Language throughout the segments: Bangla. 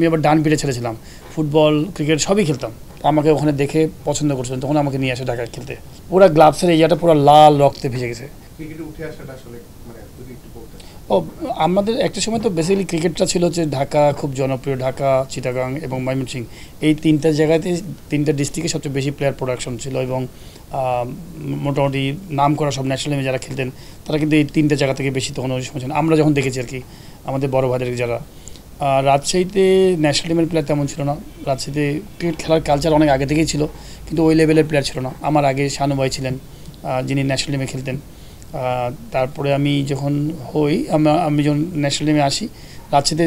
আমি আবার ডান পিঠে ছেড়েছিলাম, ফুটবল ক্রিকেট সবই খেলতাম। আমাকে ওখানে দেখে পছন্দ করছিলেন, তখন আমাকে নিয়ে আসে ঢাকায় খেলতে। পুরো গ্লাভসের এরিয়াটা পুরো লাল রক্তে ভিজে গেছে। ও আমাদের একটা সময় তো বেসিক্যালি ক্রিকেটটা ছিল হচ্ছে ঢাকা খুব জনপ্রিয়, ঢাকা, চিটাগাং এবং ময়মনসিংহ, এই তিনটা জায়গাতে তিনটা ডিস্ট্রিক্টে সবচেয়ে বেশি প্লেয়ার প্রোডাকশন ছিল এবং মোটামুটি নাম করা সব ন্যাশনাল টিমে যারা খেলতেন তারা কিন্তু এই তিনটা জায়গা থেকে বেশি তখন ওই সময় ছিলেন। আমরা যখন দেখেছি আর কি আমাদের বড় ভাইদের যারা। রাজশাহীতে ন্যাশনাল টিমের প্লেয়ার তেমন ছিল না। রাজশাহীতে ক্রিকেট খেলার কালচার অনেক আগে থেকেই ছিল, কিন্তু ওই লেভেলের প্লেয়ার ছিল না। আমার আগে শানু ভাই ছিলেন যিনি ন্যাশনাল টিমে খেলতেন। তারপরে আমি যখন আমি যখন ন্যাশনাল টিমে আসি, রাজশাহীতে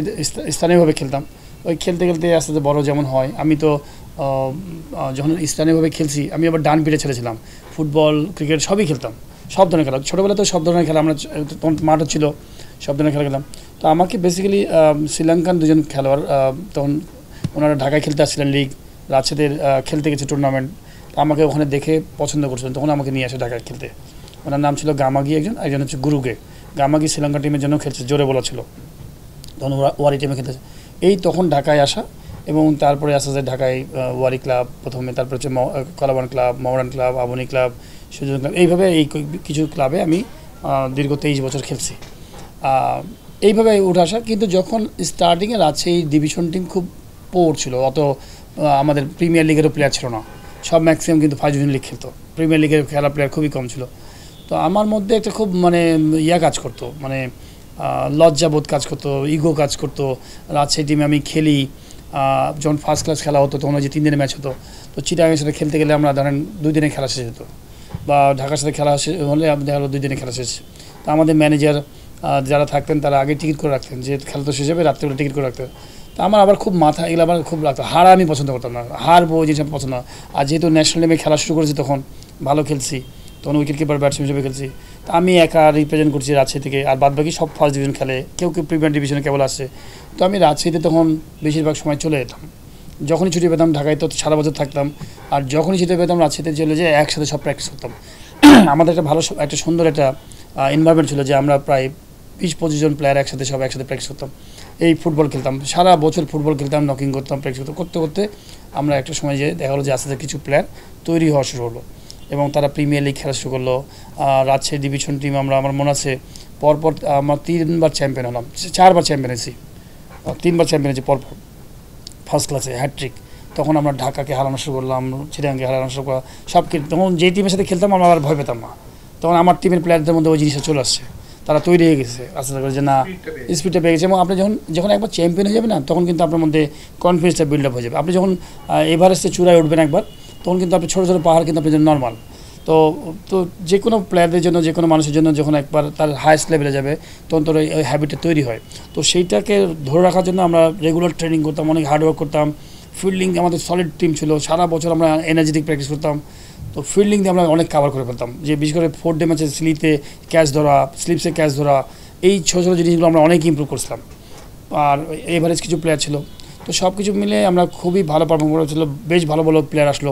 স্থানীয়ভাবে খেলতাম। ওই খেলতে খেলতে আস্তে আস্তে বড় যেমন হয়, আমি তো যখন স্থানীয়ভাবে খেলছি আমি আবার ডান পিঠে ছেড়েছিলাম, ফুটবল ক্রিকেট সবই খেলতাম, সব ধরনের খেলা। ছোটোবেলা তো সব ধরনের খেলা, আমরা তখন মাঠও ছিল, সব ধরনের খেলা খেলতাম। তো আমাকে বেসিক্যালি শ্রীলঙ্কান দুজন খেলোয়াড় তখন ওনারা ঢাকায় খেলতে আসছিলেন লিগ, রাজশাহীতে খেলতে গেছে টুর্নামেন্ট, তো আমাকে ওখানে দেখে পছন্দ করছিলেন, তখন আমাকে নিয়ে আসে ঢাকায় খেলতে। ওনার নাম ছিল গামাগি, একজন হচ্ছে গুরুগে। গামাগি শ্রীলঙ্কা টিমের জন্য খেলছে, জোরে বলা ছিল, তখন ওয়ারি টিমে খেলতেছে। এই তখন ঢাকায় আসা এবং তারপরে আস্তে আস্তে ঢাকায় ওয়ারি ক্লাব প্রথমে, তারপরে হচ্ছে Kalaban club, modern club, Abani club, Sujan club, এইভাবে এই কিছু ক্লাবে আমি দীর্ঘ 23 বছর খেলছি। এইভাবে উঠে আসা। কিন্তু যখন স্টার্টিংয়ে রাজশাহী ডিভিশন টিম খুব পোর ছিল, অত আমাদের প্রিমিয়ার লিগেরও প্লেয়ার ছিল না, সব ম্যাক্সিমাম কিন্তু ফার্স্ট ডিভিশন লিগ খেলতো, প্রিমিয়ার লিগের খেলা প্লেয়ার খুবই কম ছিল। তো আমার মধ্যে একটা খুব কাজ করতো, লজ্জাবোধ কাজ করতো, ইগো কাজ করতো। রাজশাহী টিমে আমি খেলি, যখন ফার্স্ট ক্লাস খেলা হতো তখন ওই যে 3 দিনের ম্যাচ হতো, তো চিটাগাংয়ের সাথে খেলতে গেলে আমরা ধরেন 2 দিনে খেলা শেষ হতো, বা ঢাকার সাথে খেলা হলে দেখা হলো 2 দিনে খেলা শেষ। তো আমাদের ম্যানেজার যারা থাকতেন তারা আগে টিকিট করে রাখতেন, যে খেলা তো শেষ হবে, রাত্রেবেলা টিকিট করে রাখতেন। তো আমার আবার খুব এগুলো আবার খুব লাগতো। হারা আমি পছন্দ করতাম না, হারবো জিনিস আমি পছন্দ না। আর যেহেতু ন্যাশনাল টিমে খেলা শুরু করেছি, তখন ভালো খেলছি, তখন উইকেট কিপার ব্যাটসম্যান হিসেবে খেলছি। তো আমি একা রিপ্রেজেন্ট করছি রাজশাহী থেকে, আর বাদবাকি সব ফার্স্ট ডিভিশন খেলে, কেউ প্রিমিয়ার ডিভিশনে কেবল আসছে। তো আমি রাজশাহীতে তখন বেশিরভাগ সময় চলে যেতাম, যখনই ছুটি পেতাম। ঢাকায় তো সারা বছর থাকতাম, আর যখনই ছুটি পেতাম রাজশাহীতে চলে যেয়ে একসাথে সব প্র্যাকটিস করতাম। আমাদের একটা সুন্দর একটা এনভায়রনমেন্ট ছিল, যে আমরা প্রায় 20-25 জন প্লেয়ার একসাথে প্র্যাকটিস করতাম, এই ফুটবল খেলতাম, সারা বছর ফুটবল খেলতাম, নকিং করতাম, প্র্যাকটিস করতে করতে আমরা একটা সময় যে দেখা হলো যে আস্তে আস্তে কিছু প্লেয়ার তৈরি হওয়া শুরু হলো এবং তারা প্রিমিয়ার লিগ খেলা শুরু করলো। রাজশাহী ডিভিশন টিম আমার মনে আছে পরপর আমরা 3বার চ্যাম্পিয়ন হলাম, 4বার চ্যাম্পিয়ন হয়েছি, 3বার চ্যাম্পিয়ন হয়েছি পরপর ফার্স্ট ক্লাসে, হ্যাট্রিক। তখন আমরা ঢাকাকে হারানো শুরু করলাম, চিটাগাংকে হারানো শুরু করা, সব তখন যেই টিমের সাথে খেলতাম আমরা আর ভয় পেতাম না। তখন আমার টিমের প্লেয়ারদের মধ্যে ওই জিনিসটা চলে আসছে, তারা তৈরি হয়ে গেছে আস্তে আস্তে করে, যে না স্পিডটা পেয়ে গেছে। এবং আপনি যখন একবার চ্যাম্পিয়ন হয়ে যাবে না, তখন কিন্তু আপনার মধ্যে কনফিডেন্সটা বিল্ড আপ হয়ে যাবে। আপনি যখন এভারেস্টে চূড়ায় উঠবেন একবার, তখন কিন্তু আপনি ছোটো ছোটো পাহাড় কিন্তু আপনার জন্য নর্মাল। তো যে কোনো প্লেয়ারদের জন্য, যে কোনো মানুষের জন্য যখন একবার তার হাইস্ট লেভেলে যাবে, তখন তোর ওই হ্যাবিটটা তৈরি হয়। তো সেইটাকে ধরে রাখার জন্য আমরা রেগুলার ট্রেনিং করতাম, অনেক হার্ডওয়ার্ক করতাম। ফিল্ডিং আমাদের সলিড টিম ছিল, সারা বছর আমরা এনার্জেটিক প্র্যাকটিস করতাম। তো ফিল্ডিং দিয়ে আমরা অনেক কাভার করে ফেলতাম, যে বিশেষ করে 4 ডে ম্যাচে স্লিপসে ক্যাচ ধরা, এই ছোটো ছোটো জিনিসগুলো আমরা অনেক ইমপ্রুভ করছিলাম। আর এভারেজ কিছু প্লেয়ার ছিল, তো সব কিছু মিলে আমরা খুবই ভালো পারফর্ম করেছিল, বেশ ভালো ভালো প্লেয়ার আসলো।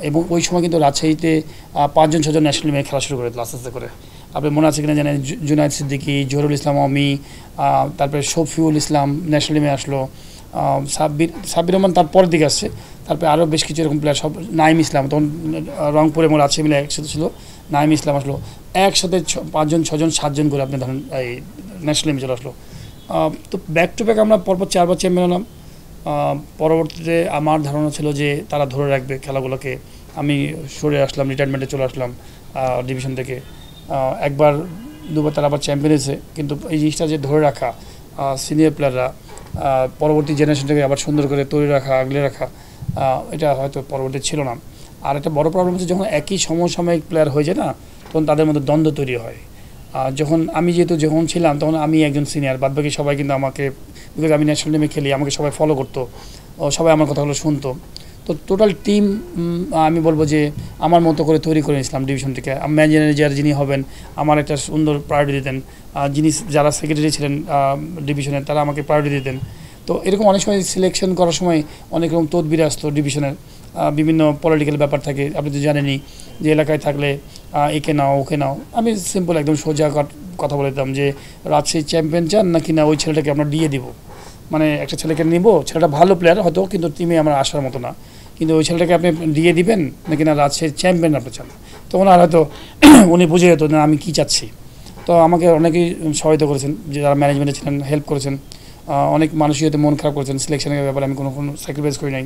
এবং ওই সময় কিন্তু রাজশাহীতে 5-6 জন ন্যাশনাল টিমে খেলা শুরু করে দিল আস্তে আস্তে করে। আপনি মনে আছে কিনা জানেন, জুনায়েদ সিদ্দিকী, জহুরুল ইসলাম অমি, তারপরে শফিউল ইসলাম ন্যাশনাল টিমে আসলো, সাব্বির রহমান তার পরের দিকে আসছে, তারপরে আরও বেশ কিছু এরকম প্লেয়ার, সব নাইম ইসলাম, তখন রংপুরে এবং রাজশাহী মিলে একসাথে ছিল, নাইম ইসলাম আসলো, একসাথে 5-জন 6-জন 7-জন করে আপনি ধরেন এই ন্যাশনাল টিমে চলে আসলো। তো ব্যাক টু ব্যাক আমরা পরপর 4বার চ্যাম্পিয়ন হলাম। পরবর্তীতে আমার ধারণা ছিল যে তারা ধরে রাখবে খেলাগুলোকে, আমি সরে আসলাম, রিটায়ারমেন্টে চলে আসলাম ডিভিশন থেকে। 1বার 2বার তারা আবার চ্যাম্পিয়ন হয়েছে, কিন্তু এই জিনিসটা যে ধরে রাখা, সিনিয়র প্লেয়াররা পরবর্তী জেনারেশনটাকে আবার সুন্দর করে তৈরি রাখা, আগলে রাখা, এটা হয়তো পরবর্তী ছিল না। আর একটা বড় প্রবলেম হচ্ছে, যখন একই সমসাময়িক প্লেয়ার হয়ে যায় না, তখন তাদের মধ্যে দ্বন্দ্ব তৈরি হয়। যখন আমি যখন ছিলাম, তখন আমি একজন সিনিয়র, বাদবাকি সবাই কিন্তু আমাকে, বিকজ আমি ন্যাশনাল টিমে খেলি, আমাকে সবাই ফলো করতো, সবাই আমার কথাগুলো শুনতো। তো টোটাল টিম আমি বলবো যে আমার মতো করে তৈরি করে নিয়েছিলাম ডিভিশন থেকে। ম্যানেজার যিনি হবেন আমার একটা সুন্দর প্রায়োরিটি দিতেন, যারা সেক্রেটারি ছিলেন ডিভিশনের তারা আমাকে প্রায়োরিটি দিতেন। তো এরকম অনেক সময় সিলেকশন করার সময় অনেক রকম তদবির আসতো ডিভিশনের, বিভিন্ন পলিটিক্যাল ব্যাপার থাকে, আপনি তো জানেনই, যে এলাকায় থাকলে একে নাও ওকে নাও। আমি সিম্পল একদম সোজা কথা বলে দিতাম যে রাজশাহী চ্যাম্পিয়ন চান নাকি না ওই ছেলেটাকে আমরা দিয়ে দিব। মানে একটা ছেলেকে নিব, ছেলেটা ভালো প্লেয়ার হয়তো কিন্তু টিমে আমার আসার মতো না, কিন্তু ওই ছেলেটাকে আপনি দিয়ে দিবেন নাকি না রাজশাহীর চ্যাম্পিয়ন আপনি চান, তখন আর হয়তো উনি বুঝে যেত না আমি কী চাচ্ছি। তো আমাকে অনেকেই সহায়তা করেছেন, যে যারা ম্যানেজমেন্টে ছিলেন হেল্প করেছেন, অনেক মানুষই হয়তো মন খারাপ করেছেন সিলেকশনের ব্যাপারে, আমি কোনো স্যাক্রিফাইস করি নাই,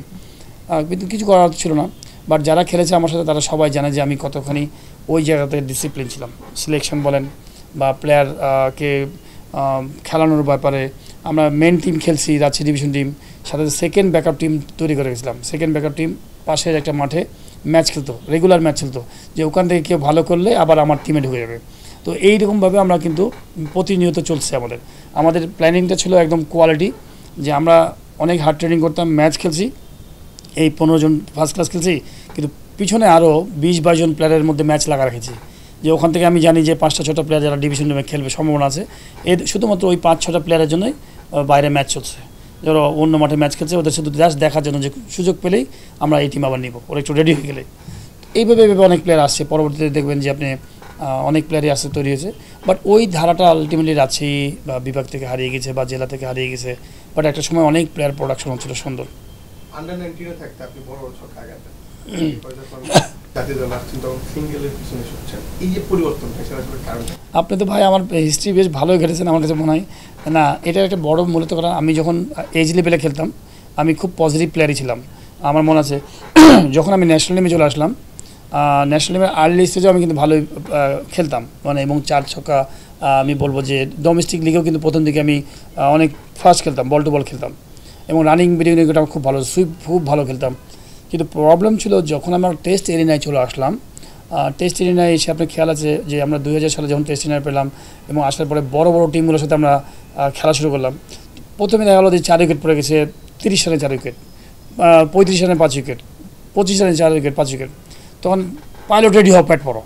কিন্তু কিছু করার ছিল না। বাট যারা খেলেছে আমার সাথে তারা সবাই জানে যে আমি কতখানি ওই জায়গাতে ডিসিপ্লিন ছিলাম, সিলেকশন বলেন বা প্লেয়ারকে খেলানোর ব্যাপারে। আমরা মেন টিম খেলছি, রাজশাহী ডিভিশন টিম, সাথে সেকেন্ড ব্যাকআপ টিম তৈরি করে গেছিলাম। সেকেন্ড ব্যাকআপ টিম পাশের একটা মাঠে ম্যাচ খেলতো, রেগুলার ম্যাচ খেলতো, যে ওখান থেকে কেউ ভালো করলে আবার আমার টিমে ঢুকে যাবে। তো এইরকমভাবে আমরা কিন্তু প্রতিনিয়ত চলছে আমাদের প্ল্যানিংটা ছিল একদম কোয়ালিটি, যে আমরা অনেক হার্ড ট্রেনিং করতাম, ম্যাচ খেলছি, এই 15 জন ফার্স্ট ক্লাস খেলছি, কিন্তু পিছনে আরও 20-22 জন প্লেয়ারের মধ্যে ম্যাচ লাগা রেখেছি, যে ওখান থেকে আমি জানি যে 5-6টা প্লেয়ার যারা ডিভিশন টিমে খেলবে সম্ভাবনা আছে, শুধুমাত্র ওই 5-6টা প্লেয়ারের জন্যই বাইরে ম্যাচ চলছে, যারা অন্য মাঠে ম্যাচ খেলছে ওদের শুধু জাস্ট দেখার জন্য, যে সুযোগ পেলেই আমরা এই টিম আবার নিব, ওরা একটু রেডি হয়ে গেলে। এইভাবে অনেক প্লেয়ার আসছে, পরবর্তীতে দেখবেন যে আপনি অনেক প্লেয়ারই আসছে, তৈরি হয়েছে। বাট ওই ধারাটা আলটিমেটলি রাজশাহী বা বিভাগ থেকে হারিয়ে গেছে বা জেলা থেকে হারিয়ে গেছে। বাট একটা সময় অনেক প্লেয়ার প্রোডাকশন হচ্ছিল সুন্দর। আন্ডার 19 এ থাকতে আপনি বড় ছক্কা আগাতেন, জাতীয় দল আসছেন তখন সিঙ্গেলের পিছনে ছুটছেন, এই যে পরিবর্তনটা সেটা আসলে কারণ? আপনি তো ভাই আমার হিস্ট্রি বেশ ভালোই ঘটেছেন আমার কাছে মনে হয়। না, এটা একটা বড় মূলত কারণ, আমি যখন এজ লেভেলে খেলতাম আমি খুব পজিটিভ প্লেয়ারই ছিলাম। আমার মনে আছে যখন আমি ন্যাশনাল টিমে চলে আসলাম, ন্যাশনাল টিমের আর্লি স্টেজেও আমি কিন্তু ভালোই খেলতাম, মানে এবং 4 ছক্কা আমি বলবো যে ডোমেস্টিক লিগেও কিন্তু প্রথম দিকে আমি অনেক ফাস্ট খেলতাম, বল টু বল খেলতাম, এবং রানিং বিডিংটা খুব ভালো, সুইপ খুব ভালো খেলতাম। কিন্তু প্রবলেম ছিল যখন আমরা টেস্ট এরিনায় চলে আসলাম, টেস্ট এরিনায় এসে আপনার খেয়াল আছে যে আমরা 2000 সালে যখন টেস্ট এরিনায় পেলাম এবং আসার পরে বড় বড় টিমগুলোর সাথে আমরা খেলা শুরু করলাম। প্রথমে দেখা গেলো যে 4 উইকেট পড়ে গেছে, 30 রানে 4 উইকেট, 35 রানে 5 উইকেট, 25 রানে 4 উইকেট 5 উইকেট। তখন পাইলট রেডি হওয়া প্যাট পড়ো।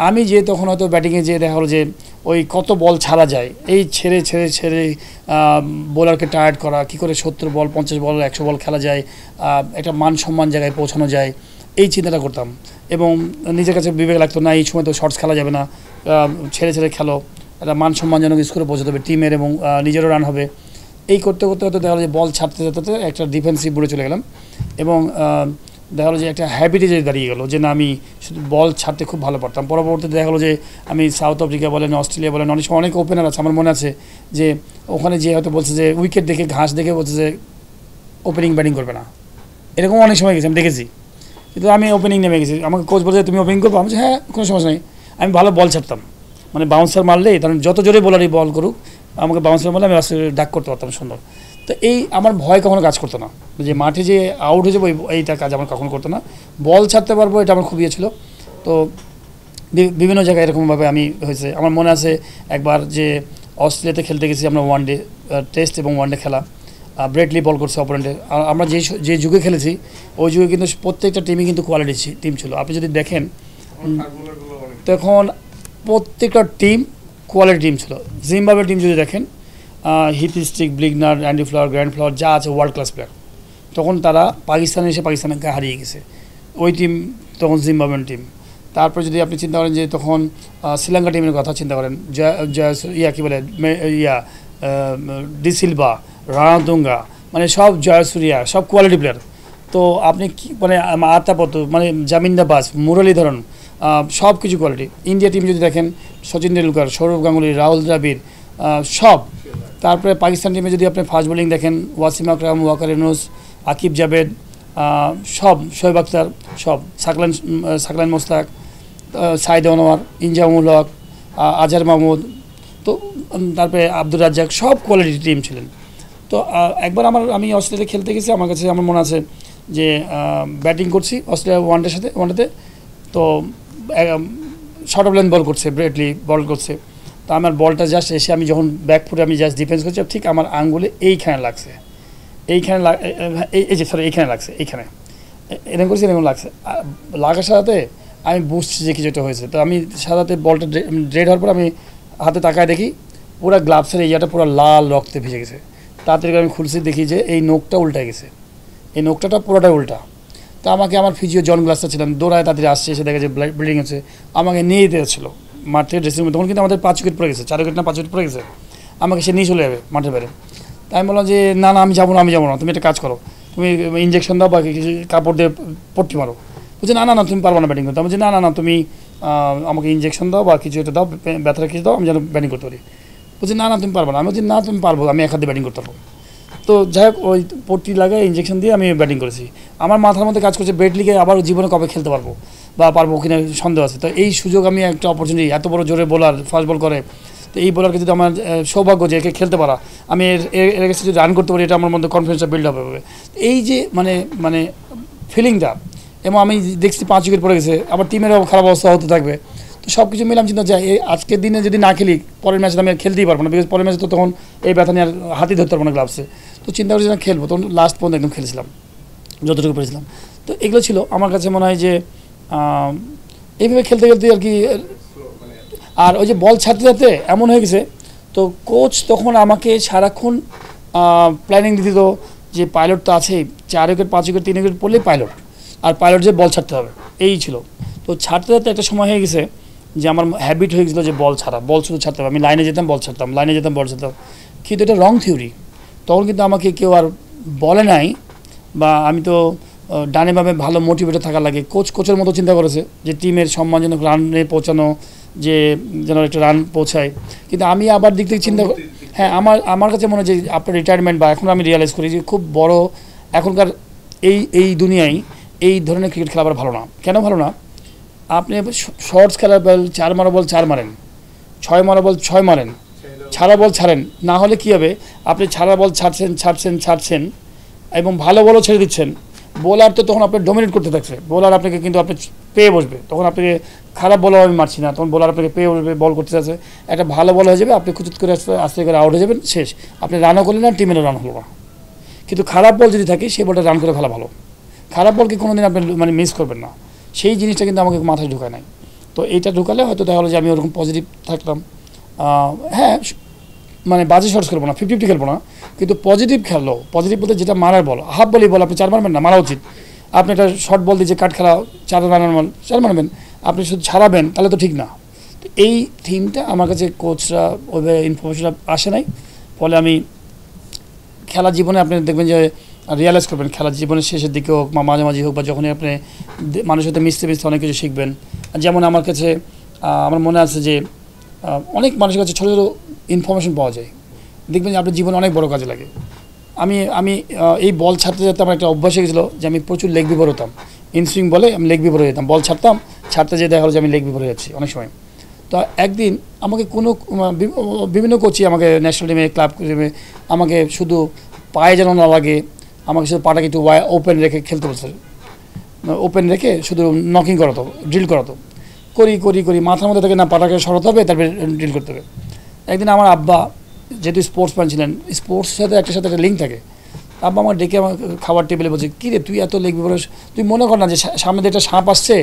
আমি যে তখন হয়তো ব্যাটিংয়ে যেয়ে দেখা হলো যে ওই কত বল ছাড়া যায়, এই ছেড়ে ছেড়ে ছেড়ে বোলারকে টায়ার্ড করা, কী করে 70 বল 50 বল 100 বল খেলা যায়, একটা মান সম্মান জায়গায় পৌঁছানো যায়, এই চিন্তাটা করতাম। এবং নিজের কাছে বিবেক লাগতো না এই সময় তো শর্টস খেলা যাবে না, ছেড়ে ছেড়ে খেলো, একটা মান সম্মানজনক স্কোরে পৌঁছাতে হবে টিমের এবং নিজেরও রান হবে। এই করতে করতে হয়তো দেখা গেলো যে বল ছাড়তে যেতে একটা ডিফেন্সিভ বোর্ডে চলে গেলাম, এবং দেখা গেলো যে একটা হ্যাবিটে যে দাঁড়িয়ে গেলো যে না আমি শুধু বল ছাড়তে খুব ভালো পারতাম। পরবর্তীতে দেখা গেলো যে আমি সাউথ আফ্রিকা বলেন, অস্ট্রেলিয়া বলেন, অনেক ওপেনার আছে আমার মনে আছে যে ওখানে যে হয়তো বলছে যে উইকেট দেখে ঘাস দেখে বলছে যে ওপেনিং ব্যাটিং করবে না, এরকম অনেক সময় গেছি আমি দেখেছি। কিন্তু আমি ওপেনিং নেমে গেছি, আমাকে কোচ বলছে তুমি ওপেনিং করবো, আমি বলছি হ্যাঁ কোনো সমস্যা নেই। আমি ভালো বল ছাড়তাম, মানে বাউন্সার মারলেই কারণ যত জোরে বোলারই বল করুক আমাকে বাউন্সার মারলে আমি আসলে ডাক করতে পারতাম সুন্দর। তো এই আমার ভয় কখনো কাজ করতো না, যে মাঠে যে আউট হয়ে যাবো এইটা কাজ আমার কখনো করতো না। বল ছাড়তে পারবো এটা আমার খুব ইয়ে ছিল। তো বিভিন্ন জায়গায় এরকমভাবে আমি হয়েছে। আমার মনে আছে একবার যে অস্ট্রেলিয়াতে খেলতে গেছি আমরা, ওয়ানডে টেস্ট এবং ওয়ানডে খেলা, ব্রেডলি বল করছে অপোনেন্টে। আর আমরা যে যুগে খেলেছি ওই যুগে কিন্তু প্রত্যেকটা টিমই কিন্তু কোয়ালিটি টিম ছিল। আপনি যদি দেখেন তখন প্রত্যেকটা টিম কোয়ালিটি টিম ছিল। জিম্বাবুয়ের টিম যদি দেখেন, Heath Streak, Blignaut, Andy Flower, Grant Flower যা আছে ওয়ার্ল্ড ক্লাস প্লেয়ার, তখন তারা পাকিস্তানে এসে পাকিস্তানকে হারিয়ে গেছে। ওই টিম তখন জিম্বাবুয়ের টিম। তারপর যদি আপনি চিন্তা করেন যে তখন শ্রীলঙ্কা টিমের কথা চিন্তা করেন, কী বলে ডিসিলভা, রানাতুঙ্গা, মানে সব জয়সূরিয়া, সব কোয়ালিটি প্লেয়ার। তো আপনি কি মানে আতাপত, মানে জামিন্দা বাস, মুরলীধরন, সব কিছু কোয়ালিটি। ইন্ডিয়া টিম যদি দেখেন, সচিন তেন্ডুলকর, সৌরভ গাঙ্গুলি, রাহুল দ্রাবিড়, সব। তারপরে পাকিস্তান টিমে যদি আপনি ফাস্ট বোলিং দেখেন, ওয়াসিম আকরাম, ওয়াকার ইউনুস, আকিব জাভেদ, সব, শোয়েব আখতার, সব, সাকলাইন মোস্তাক, সাইদ আনোয়ার, ইনজামুল হক, আজহার মাহমুদ, তো তারপরে আব্দুর রাজ্জাক, সব কোয়ালিটি টিম ছিলেন। তো একবার আমি অস্ট্রেলিয়া খেলতে গেছি, আমার কাছে আমার মনে আছে যে ব্যাটিং করছি অস্ট্রেলিয়া ওয়ানডেতে, তো শর্ট অফ লেন্থ বল করছে, ব্রেডলি বল করছে। তো আমার বলটা জাস্ট এসে আমি যখন ব্যাক ফুটে আমি জাস্ট ডিফেন্স করছি, ঠিক আমার আঙ্গুলে এইখানে লাগছে, এইখানে এইখানে লাগছে, এইখানে এরকম করছি, এরকম লাগছে। লাগার সাথে আমি বুঝছি যে কিছু একটা হয়েছে। তো আমি সাথে বলটা ড্রেড হওয়ার পর আমি হাতে তাকায় দেখি পুরো গ্লাভসের এরিয়াটা পুরো লাল রক্তে ভিজে গেছে। তাড়াতাড়ি আমি খুলছি, দেখি যে এই নোকটা উল্টে গেছে, এই নোকটা পুরোটাই উল্টা। তো আমাকে আমার ফিজিও জন গ্লাসটা ছিলেন, দৌড়ায় তাড়াতাড়ি আসছে, এসে দেখে যে ব্লিডিং হচ্ছে, আমাকে নিয়ে যেতে যাচ্ছিলো মাঠে ড্রেসিং রুমে। তখন কিন্তু আমাদের 5 উইকেট পড়ে গেছে, 4 উইকেট না 5 উইকেট পড়ে গেছে, আমাকে সে নিয়ে চলে যাবে মাঠের বাইরে। তাই আমি বললাম যে না না আমি যাবো না, তুমি একটা কাজ করো, তুমি ইঞ্জেকশন দাও বা কিছু কাপড় দিয়ে পট্টি মারো। বলছে না তুমি পারবো না ব্যাটিং করতে। আমি বলছি না তুমি আমাকে ইঞ্জেকশন দাও বা কিছু একটা দাও, ব্যথাটা কিছু দাও, আমি যেন ব্যাটিং করতে পারি। বলছি না তুমি পারবো না। আমি বলছি না তুমি পারবো, আমি এক হাতে ব্যাটিং করতে পারবো। তো যাই হোক ওই পট্টি লাগায় ইঞ্জেকশন দিয়ে আমি ব্যাটিং করেছি। আমার মাথার মধ্যে কাজ করছে ব্রেট লিগে আবার জীবনে কবে খেলতে পারবো বা পারবো কিনা সন্দেহ আছে। তো এই সুযোগ আমি একটা অপরচুনিটি, এত বড় জোরে বোলার ফাস্ট বল করে, তো এই বোলারকে যদি আমার সৌভাগ্য যে একে খেলতে পারা, আমি এর কাছে যদি রান করতে পারি, এটা আমার মধ্যে কনফিডেন্সটা বিল্ড আপ হবে। এই যে মানে ফিলিংটা, এবং আমি দেখছি 5 উইকেট পড়ে গেছে, আবার টিমেরও খারাপ অবস্থা হতে থাকবে। তো সব কিছু মিলাম চিন্তা যে আজকের দিনে যদি না খেলি পরের ম্যাচে আমি আর খেলতেই পারবো না, বিকজ পরের ম্যাচে তো তখন এই ব্যথা নিয়ে আর হাতই ধরতে পারবো না গ্লাভসে। তো চিন্তা করে যখন খেলবো তখন লাস্ট পর্যন্ত একদম খেলেছিলাম যতটুকু পেরেছিলাম। তো এগুলো ছিল আমার কাছে মনে হয় যে এইভাবে খেলতে আর কি। আর ওই যে বল ছাড়তে এমন হয়ে গেছে, তো কোচ তখন আমাকে সারাক্ষণ প্ল্যানিং দিত যে পাইলট তো আছেই, 4 উইকেট 5 উইকেট 3 উইকেট পড়লেই পাইলট, আর পাইলট যে বল ছাড়তে হবে এই ছিল। তো ছাড়তে একটা সময় হয়ে গেছে যে আমার হ্যাবিট হয়ে গেছিলো যে বল শুধু ছাড়তে হবে। আমি লাইনে যেতাম বল ছাড়তাম, কিন্তু এটা রং থিওরি। তখন কিন্তু আমাকে কেউ আর বলে নাই, বা আমি তো ডানে বামে ভালো মোটিভেটেড থাকা লাগে। কোচের মতো চিন্তা করেছে যে টিমের সম্মানজনক রানে পৌঁছানো, যে যেন একটা রান পৌঁছায়। কিন্তু আমি আবার দিক থেকে চিন্তা, হ্যাঁ আমার কাছে মনে হয় যে আপনার রিটায়ারমেন্ট বা এখন আমি রিয়ালাইজ করি যে খুব বড় এখনকার এই দুনিয়ায় এই ধরনের ক্রিকেট খেলা আবার ভালো না। কেন ভালো না? আপনি শর্টস খেলার বল 4 মারা বল 4 মারেন, 6 মারা বল 6 মারেন, ছাড়া বল ছাড়েন, না হলে কী হবে? আপনি ছাড়া বল ছাড়ছেন এবং ভালো বলও ছেড়ে দিচ্ছেন। বোলার তো তখন আপনার ডমিনেট করতে থাকছে, বোলার আপনাকে কিন্তু আপনি পেয়ে বসবে। তখন আপনাকে খারাপ বলও আমি মারছি না, তখন বোলার আপনাকে পেয়ে বসবে, বল করতে চাচ্ছে, একটা ভালো বল হয়ে যাবে, আপনি খুচুত করে আস্তে করে আউট হয়ে যাবেন, শেষ। আপনি রানও করলেন না, টিমেরও রান হলো না। কিন্তু খারাপ বল যদি থাকে সেই বলটা রান করে ভালো, খারাপ বলকে কোনো দিন আপনি মিস করবেন না। সেই জিনিসটা কিন্তু আমাকে মাথায় ঢুকায় নাই। তো এইটা ঢুকালে হয়তো দেখা হলো যে আমি ওরকম পজিটিভ থাকতাম। হ্যাঁ বাজে শর্টস খেলবো না, 50-50 খেলবো না, কিন্তু পজিটিভ খেললো। পজিটিভ বলতে যেটা মারার বল, হাফ বলই বল আপনি 4 মারবেন না, মারা উচিত। আপনি একটা শর্ট বল দিয়ে যে কাট খেলা 4 রানের বল 4 মারবেন, আপনি শুধু ছাড়াবেন, তাহলে তো ঠিক না। তো এই থিমটা আমার কাছে কোচরা ওইভাবে ইনফরমেশনটা আসে নাই। ফলে আমি খেলা জীবনে আপনি দেখবেন যে রিয়ালাইজ করবেন, খেলার জীবনের শেষের দিকে হোক বা মাঝামাঝি হোক, বা যখনই আপনি মানুষের সাথে মিশতে অনেক কিছু শিখবেন। যেমন আমার কাছে আমার মনে আছে যে অনেক মানুষের কাছে ছোটো ছোটো ইনফরমেশন পাওয়া যায়, দেখবেন যে আপনার জীবনে অনেক বড় কাজে লাগে। আমি এই বল ছাড়তে আমার একটা অভ্যাস হয়ে গেছিলো যে আমি প্রচুর লেগ বিভোর হতাম। ইনসুইং বলে আমি লেগ বিভোর হয়ে যেতাম, বল ছাড়তে যেয়ে দেখা হলো যে আমি লেগ বিভোর হয়ে যাচ্ছি অনেক সময়। তো একদিন আমাকে বিভিন্ন কোচই আমাকে ন্যাশনাল টিমে, ক্লাব টিমে আমাকে শুধু পায়ে যেন না লাগে, আমাকে শুধু পাটাকে একটু ওপেন রেখে খেলতে বলছে, ওপেন রেখে শুধু নকিং করাতো, ড্রিল করাতো। করি মাথার মধ্যে থেকে না পাটাকে সরাতে হবে, তারপরে ড্রিল করতে হবে। একদিন আমার আব্বা যেহেতু স্পোর্টসম্যান ছিলেন, স্পোর্টসের সাথে একটা লিঙ্ক থাকে, আব্বা আমার ডেকে আমার খাবার টেবিলে বলছে, কী রে তুই এত লেগ বিভোর, তুই মনে কর না যে সামনে দিয়ে একটা সাপ আসছে,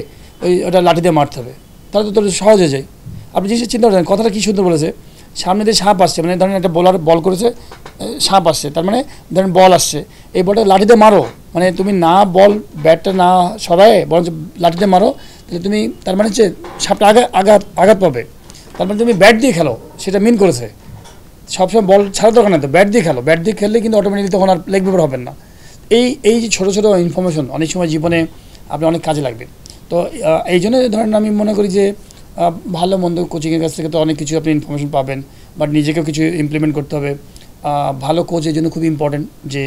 ওটা লাঠি দিয়ে মারতে হবে, তাহলে তো তোর সহজ হয়ে যায়। আপনি জিনিসটা চিন্তা করেন, কথাটা কী সুন্দর বলেছে, সামনে দিয়ে সাপ আসছে, মানে ধরেন একটা বোলার বল করেছে, সাপ আসছে, তার মানে ধরেন বল আসছে, এই বলটা লাঠিতে মারো, মানে তুমি না বল ব্যাটটা না সরায়ে বরঞ্চ লাঠিতে মারো, তাহলে তুমি তার মানে হচ্ছে সাপটা আঘাত পাবে, তার মানে তুমি ব্যাট দিয়ে খেলো, সেটা মিন করেছে। সবসময় বল ছাড়া দরকার না, তো ব্যাট দিয়ে খেলো, ব্যাট দিয়ে খেললে কিন্তু অটোমেটিকলি তখন আর লেগ বিভোর হবেন না। এই যে ছোটো ছোটো ইনফরমেশন অনেক সময় জীবনে আপনি অনেক কাজে লাগবে। তো এই জন্য ধরেন আমি মনে করি যে ভালো মন্দ কোচিংয়ের কাছ থেকে তো অনেক কিছু আপনি ইনফরমেশন পাবেন, বাট নিজেকেও কিছু ইমপ্লিমেন্ট করতে হবে। ভালো কোচ এই জন্য খুব ইম্পর্টেন্ট, যে